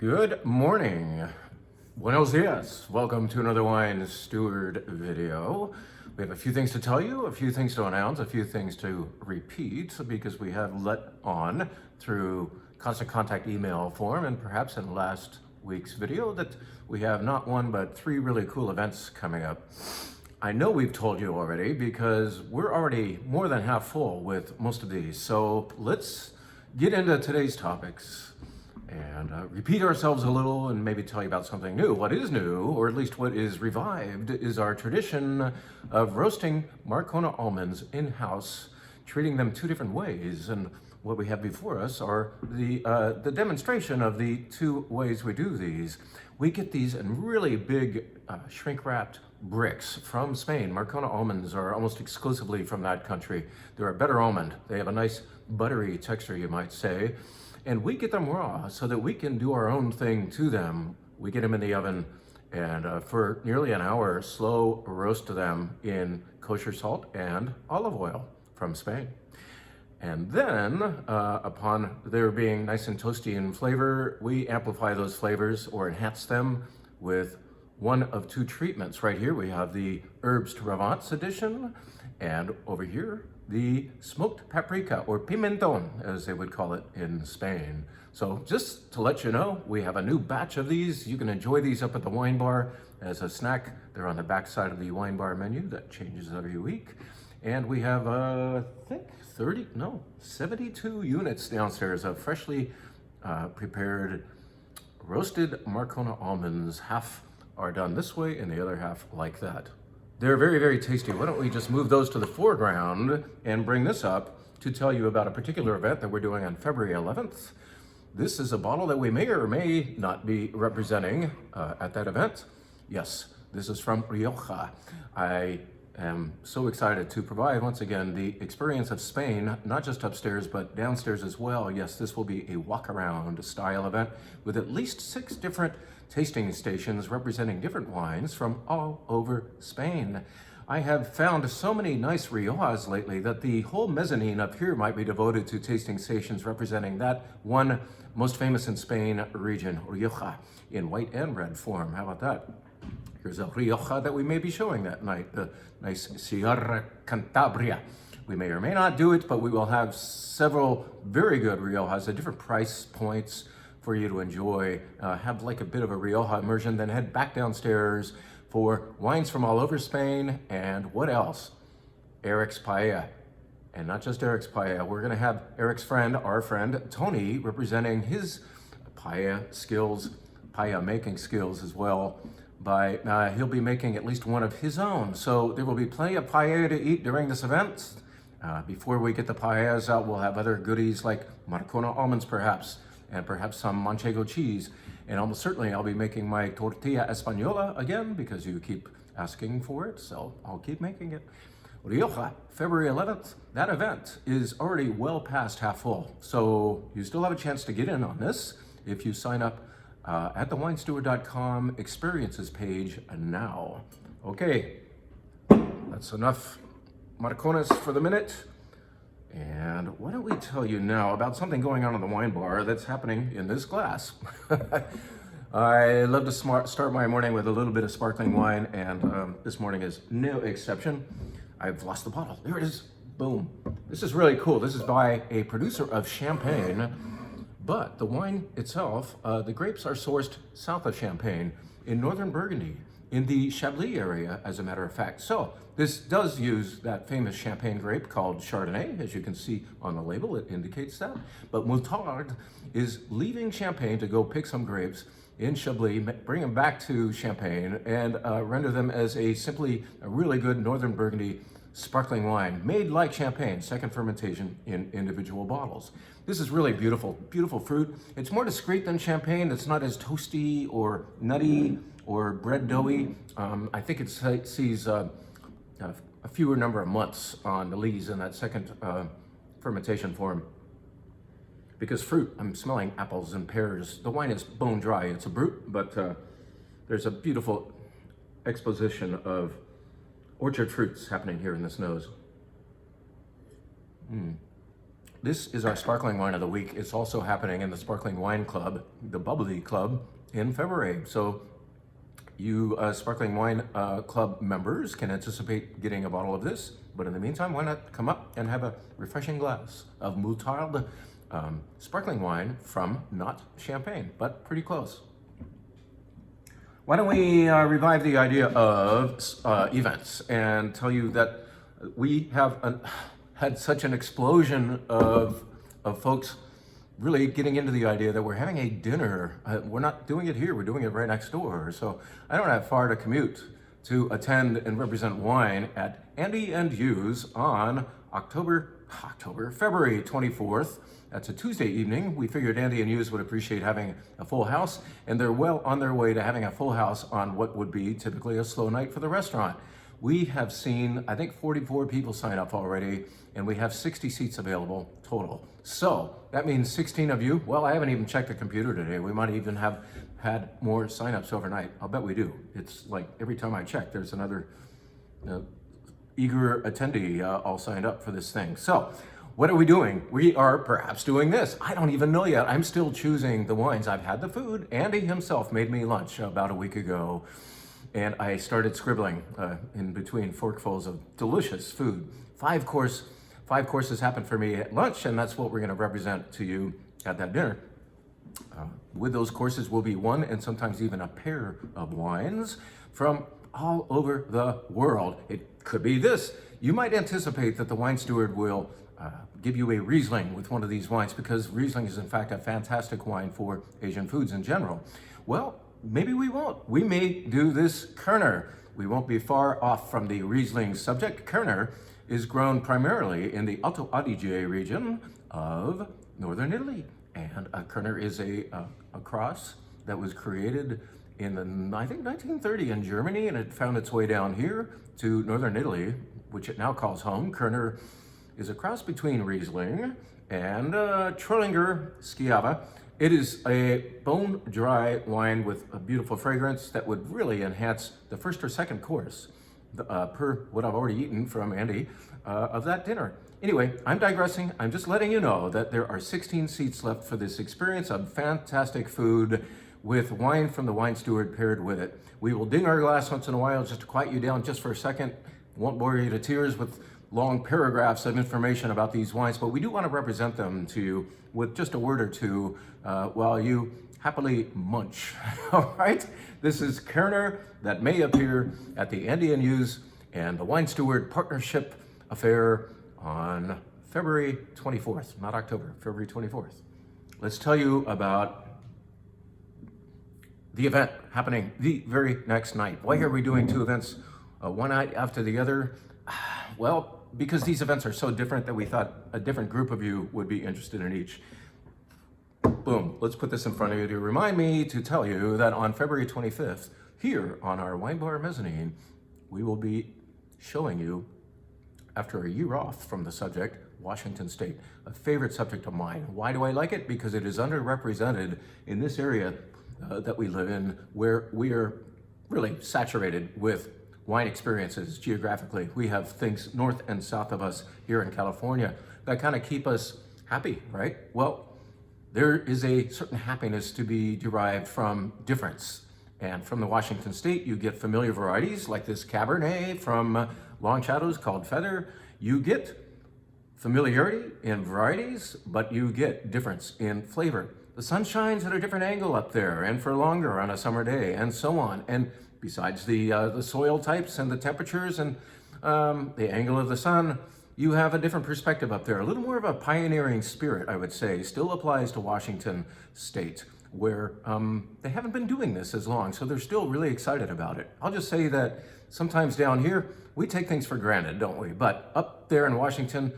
Good morning. Buenos dias. Welcome to another Wine Steward video. We have a few things to tell you, a few things to announce, a few things to repeat because we have let on through constant contact email form and perhaps in last week's video that we have not one but three really cool events coming up. I know we've told you already because we're already more than half full with most of these. So let's get into today's topics and repeat ourselves a little and maybe tell you about something new. What is new, or at least what is revived, is our tradition of roasting Marcona almonds in-house, treating them two different ways. And what we have before us are the demonstration of the two ways we do these. We get these in really big shrink-wrapped bricks from Spain. Marcona almonds are almost exclusively from that country. They're a better almond. They have a nice buttery texture, you might say. And we get them raw so that we can do our own thing to them. We get them in the oven and for nearly an hour, slow roast them in kosher salt and olive oil from Spain. And then upon their being nice and toasty in flavor, we amplify those flavors or enhance them with one of two treatments. Right here we have the Herbs to Provence edition, and over here the smoked paprika, or pimentón as they would call it in Spain. So just to let you know, we have a new batch of these. You can enjoy these up at the wine bar as a snack. They're on the back side of the wine bar menu that changes every week. And we have, I think 72 units downstairs of freshly prepared roasted Marcona almonds. Half are done this way and the other half like that. They're very, very tasty. Why don't we just move those to the foreground and bring this up to tell you about a particular event that we're doing on February 11th. This is a bottle that we may or may not be representing at that event. Yes, this is from Rioja. I am so excited to provide, once again, the experience of Spain, not just upstairs, but downstairs as well. Yes, this will be a walk-around style event with at least 6 different tasting stations representing different wines from all over Spain. I have found so many nice Riojas lately that the whole mezzanine up here might be devoted to tasting stations representing that one most famous in Spain region, Rioja, in white and red form. How about that? Here's a Rioja that we may be showing that night, the nice Sierra Cantabria. We may or may not do it, but we will have several very good Riojas at different price points for you to enjoy. Have like a bit of a Rioja immersion, then head back downstairs for wines from all over Spain. And what else? Eric's Paella. And not just Eric's Paella, we're gonna have Eric's friend, our friend, Tony, representing his paella skills, paella making skills as well. He'll be making at least one of his own. So there will be plenty of paella to eat during this event. Before we get the paellas out, we'll have other goodies like Marcona almonds perhaps, and perhaps some manchego cheese. And almost certainly I'll be making my tortilla española again because you keep asking for it, so I'll keep making it. Rioja, February 11th, that event is already well past half full. So you still have a chance to get in on this if you sign up at the winesteward.com experiences page now. Okay, that's enough Marconas for the minute. And why don't we tell you now about something going on in the wine bar that's happening in this glass. I love to start my morning with a little bit of sparkling wine, and this morning is no exception. I've lost the bottle. There it is. Boom. This is really cool. This is by a producer of champagne, but the wine itself, the grapes are sourced south of Champagne in northern Burgundy, in the Chablis area, as a matter of fact. So this does use that famous Champagne grape called Chardonnay. As you can see on the label, it indicates that. But Moutard is leaving Champagne to go pick some grapes in Chablis, bring them back to Champagne, and render them as simply a really good northern Burgundy sparkling wine made like champagne, second fermentation in individual bottles. This is really beautiful, beautiful fruit. It's more discreet than champagne. It's not as toasty or nutty or bread doughy. I think it sees a fewer number of months on the lees in that second fermentation form. Because fruit, I'm smelling apples and pears. The wine is bone dry, it's a brut, but there's a beautiful exposition of orchard fruits happening here in this nose. This is our sparkling wine of the week. It's also happening in the Sparkling Wine Club, the Bubbly Club, in February. So you Sparkling Wine Club members can anticipate getting a bottle of this. But in the meantime, why not come up and have a refreshing glass of Moutarde sparkling wine from not champagne, but pretty close. Why don't we revive the idea of events and tell you that we have had such an explosion of folks really getting into the idea that we're having a dinner. We're not doing it here, we're doing it right next door. So I don't have far to commute to attend and represent wine at Andy and Hughes on February 24th. That's a Tuesday evening. We figured Andy and Hughes would appreciate having a full house, and they're well on their way to having a full house on what would be typically a slow night for the restaurant. We have seen, I think, 44 people sign up already, and we have 60 seats available total. So that means 16 of you. Well, I haven't even checked the computer today. We might even have had more signups overnight. I'll bet we do. It's like every time I check, there's another eager attendee all signed up for this thing. So what are we doing? We are perhaps doing this. I don't even know yet. I'm still choosing the wines. I've had the food. Andy himself made me lunch about a week ago, and I started scribbling in between forkfuls of delicious food. Five courses happened for me at lunch, and that's what we're going to represent to you at that dinner. With those courses will be one and sometimes even a pair of wines from all over the world. It could be this. You might anticipate that the wine steward will give you a Riesling with one of these wines, because Riesling is in fact a fantastic wine for Asian foods in general. Well, maybe we won't. We may do this Kerner. We won't be far off from the Riesling subject. Kerner is grown primarily in the Alto Adige region of northern Italy. And a Kerner is a cross that was created in I think 1930 in Germany, and it found its way down here to northern Italy, which it now calls home. Kerner is a cross between Riesling and Trollinger Schiava. It is a bone-dry wine with a beautiful fragrance that would really enhance the first or second course, per what I've already eaten from Andy, of that dinner. Anyway, I'm digressing. I'm just letting you know that there are 16 seats left for this experience of fantastic food with wine from the wine steward paired with it. We will ding our glass once in a while just to quiet you down just for a second. Won't bore you to tears with long paragraphs of information about these wines, but we do want to represent them to you with just a word or two while you happily munch. All right? This is Kerner that may appear at the Andy and Hughes and the Wine Steward Partnership Affair on February 24th, not October, February 24th. Let's tell you about the event happening the very next night. Why are we doing two events one night after the other? Well, because these events are so different that we thought a different group of you would be interested in each. Boom, let's put this in front of you to remind me to tell you that on February 25th, here on our wine bar mezzanine, we will be showing you, after a year off from the subject, Washington State, a favorite subject of mine. Why do I like it? Because it is underrepresented in this area that we live in, where we are really saturated with wine experiences geographically. We have things north and south of us here in California that kind of keep us happy, right? Well, there is a certain happiness to be derived from difference. And from the Washington State, you get familiar varieties like this Cabernet from Long Shadows called Feather. You get familiarity in varieties, but you get difference in flavor. The sun shines at a different angle up there and for longer on a summer day, and so on. And besides the soil types and the temperatures and the angle of the sun, you have a different perspective up there. A little more of a pioneering spirit, I would say, still applies to Washington State, where they haven't been doing this as long, so they're still really excited about it. I'll just say that sometimes down here, we take things for granted, don't we? But up there in Washington,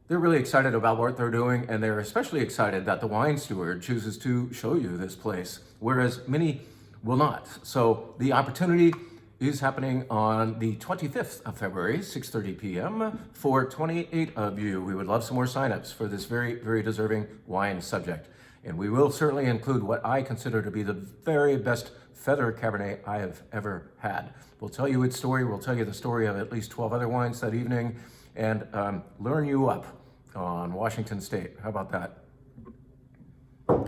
they're really excited about what they're doing, and they're especially excited that the wine steward chooses to show you this place, whereas many will not. So the opportunity is happening on the 25th of February, 6:30 p.m. for 28 of you. We would love some more signups for this very, very deserving wine subject. And we will certainly include what I consider to be the very best Feather Cabernet I have ever had. We'll tell you its story. We'll tell you the story of at least 12 other wines that evening and learn you up on Washington State. How about that?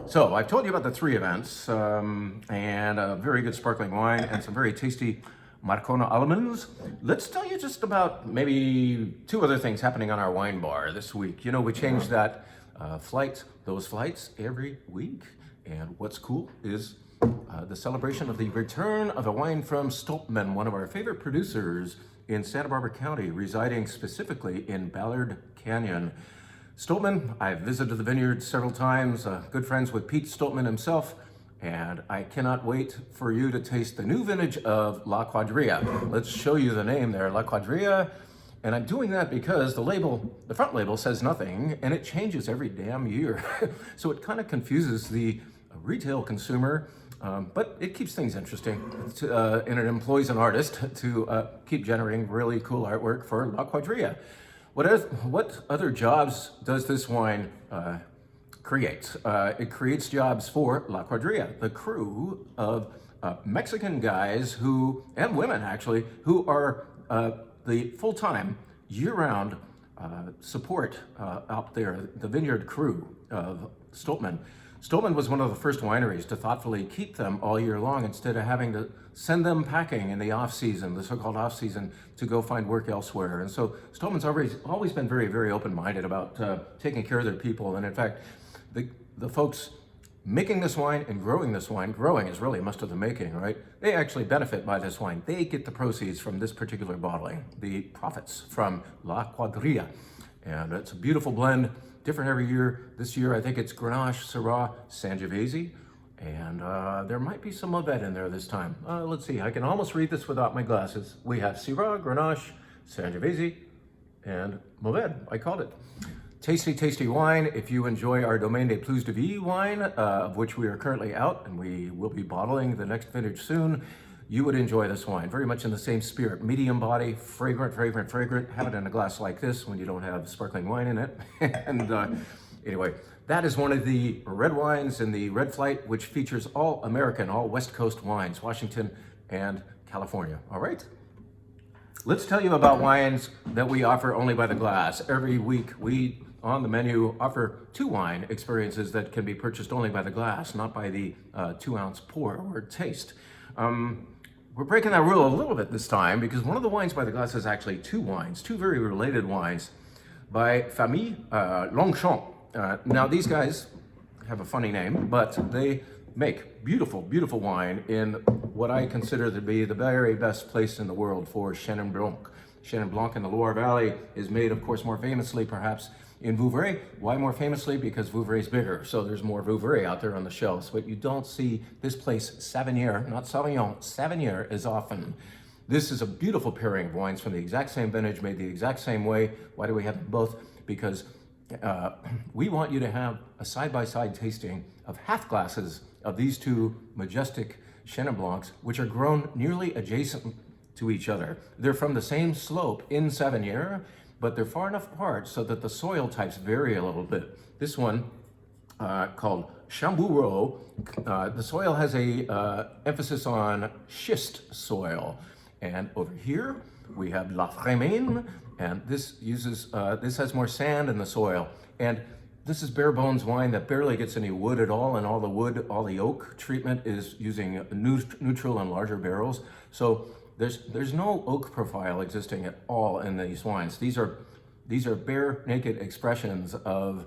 So I've told you about the 3 events and a very good sparkling wine and some very tasty Marcona almonds. Let's tell you just about maybe 2 other things happening on our wine bar this week. You know, we changed that those flights every week. And what's cool is the celebration of the return of a wine from Stoltman, one of our favorite producers in Santa Barbara County, residing specifically in Ballard Canyon. Stoltman, I've visited the vineyard several times, good friends with Pete Stoltman himself, and I cannot wait for you to taste the new vintage of La Quadrilla. Let's show you the name there, La Quadrilla. And I'm doing that because the front label says nothing, and it changes every damn year. So it kind of confuses the retail consumer, but it keeps things interesting, and it employs an artist to keep generating really cool artwork for La Quadrilla. What other jobs does this wine create? It creates jobs for La Quadrilla, the crew of Mexican guys and women actually, who are the full-time, year-round support out there, the vineyard crew of Stoltman. Stoltman was one of the first wineries to thoughtfully keep them all year long instead of having to send them packing in the off-season, the so-called off-season, to go find work elsewhere. And so Stoltman's always been very, very open-minded about taking care of their people. And in fact, the folks making this wine and growing this wine, growing is really most of the making, right? They actually benefit by this wine. They get the proceeds from this particular bottling, the profits from La Quadrilla. And it's a beautiful blend, different every year. This year, I think it's Grenache, Syrah, Sangiovese, and there might be some Mourvedre in there this time. Let's see, I can almost read this without my glasses. We have Syrah, Grenache, Sangiovese, and Mourvedre, I called it. Tasty, tasty wine. If you enjoy our Domaine des Plus de Vie wine, of which we are currently out, and we will be bottling the next vintage soon, you would enjoy this wine. Very much in the same spirit. Medium body, fragrant, fragrant, fragrant. Have it in a glass like this when you don't have sparkling wine in it. And anyway, that is one of the red wines in the Red Flight, which features all American, all West Coast wines, Washington and California. All right? Let's tell you about wines that we offer only by the glass. Every week we, on the menu, offer 2 wine experiences that can be purchased only by the glass, not by the 2-ounce pour or taste. We're breaking that rule a little bit this time because one of the wines by the glass is actually 2 wines, 2 very related wines by Famille Longchamp. Now these guys have a funny name, but they make beautiful, beautiful wine in what I consider to be the very best place in the world for Chenin Blanc. Chenin Blanc in the Loire Valley is made, of course, more famously perhaps in Vouvray. Why more famously? Because Vouvray is bigger, so there's more Vouvray out there on the shelves. But you don't see this place Savinier, not Sauvignon, Savinier as often. This is a beautiful pairing of wines from the exact same vintage, made the exact same way. Why do we have them both? Because we want you to have a side-by-side tasting of half glasses of these 2 majestic Chenin Blancs, which are grown nearly adjacent to each other. They're from the same slope in Savinier, but they're far enough apart so that the soil types vary a little bit. This one, called Chamboureau, the soil has a emphasis on schist soil. And over here, we have La Frémine, and this has more sand in the soil. And this is bare bones wine that barely gets any wood at all, and all the oak treatment is using neutral and larger barrels. So there's no oak profile existing at all in these wines. These are bare, naked expressions of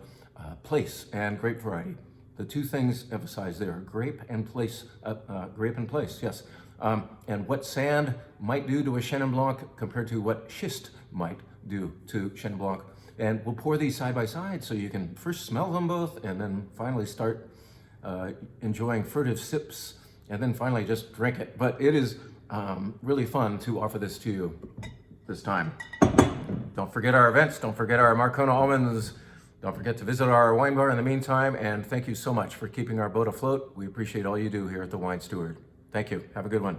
place and grape variety. The 2 things emphasized there: grape and place. Yes. And what sand might do to a Chenin Blanc compared to what schist might do to Chenin Blanc. And we'll pour these side by side so you can first smell them both and then finally start enjoying furtive sips and then finally just drink it. But it is really fun to offer this to you this time. Don't forget our events. Don't forget our Marcona almonds. Don't forget to visit our wine bar in the meantime. And thank you so much for keeping our boat afloat. We appreciate all you do here at the Wine Steward. Thank you. Have a good one.